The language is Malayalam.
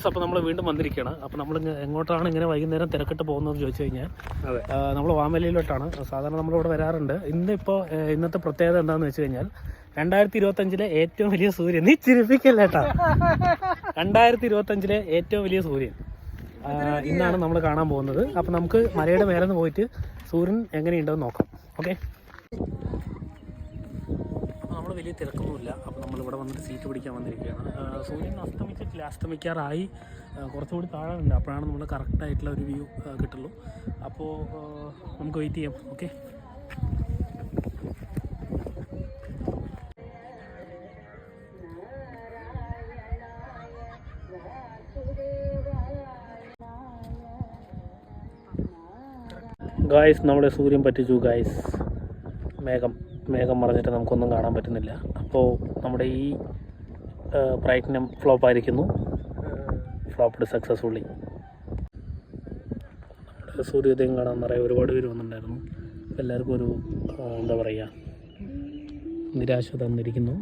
അപ്പോൾ നമ്മൾ വീണ്ടും വന്നിരിക്കുകയാണ്. അപ്പോൾ നമ്മൾ എങ്ങോട്ടാണ് ഇങ്ങനെ വൈകുന്നേരം തിരക്കിട്ട് പോകുന്നതെന്ന് ചോദിച്ചു കഴിഞ്ഞാൽ നമ്മൾ വാമലയിലോട്ടാണ്. സാധാരണ നമ്മളിവിടെ വരാറുണ്ട്. ഇന്നത്തെ പ്രത്യേകത എന്താണെന്ന് വെച്ച് കഴിഞ്ഞാൽ 2025 ഏറ്റവും വലിയ സൂര്യൻ. നീ ചിരിപ്പിക്കല്ലേട്ടാ. 2025 ഏറ്റവും വലിയ സൂര്യൻ ഇന്നാണ് നമ്മൾ കാണാൻ പോകുന്നത്. അപ്പോൾ നമുക്ക് മലയുടെ മേലെ നിന്ന് പോയിട്ട് സൂര്യൻ എങ്ങനെയുണ്ടെന്ന് നോക്കാം. ഓക്കെ, നമ്മൾ വലിയ തിരക്കൊന്നുമില്ല. അപ്പോൾ നമ്മളിവിടെ വന്നിട്ട് സീറ്റ് പിടിക്കാൻ വന്നിരിക്കുകയാണ്. സൂര്യൻ അസ്തമിച്ചിട്ടില്ല, അസ്തമിക്കാറായി, കുറച്ചുകൂടി താഴെ ഉണ്ട്. അപ്പോഴാണ് നമ്മൾ കറക്റ്റായിട്ടുള്ള ഒരു വ്യൂ കിട്ടുള്ളൂ. അപ്പോൾ നമുക്ക് വെയിറ്റ് ചെയ്യാം. ഓക്കെ, ഗായ്സ്, നമ്മുടെ സൂര്യൻ പറ്റിച്ചു ഗായ്സ്. മേഘം മറഞ്ഞിട്ട് നമുക്കൊന്നും കാണാൻ പറ്റുന്നില്ല. അപ്പോൾ നമ്മുടെ ഈ പ്രയത്നം ഫ്ലോപ്പായിരിക്കുന്നു. ഫ്ലോപ്പ്ഡ് സക്സസ്ഫുള്ളി. നമ്മുടെ സൂര്യോദയം കാണാൻ നിറയെ ഒരുപാട് പേര് വന്നിട്ടുണ്ടായിരുന്നു. എല്ലാവർക്കും ഒരു എന്താ പറയുക, നിരാശ തന്നിരിക്കുന്നു.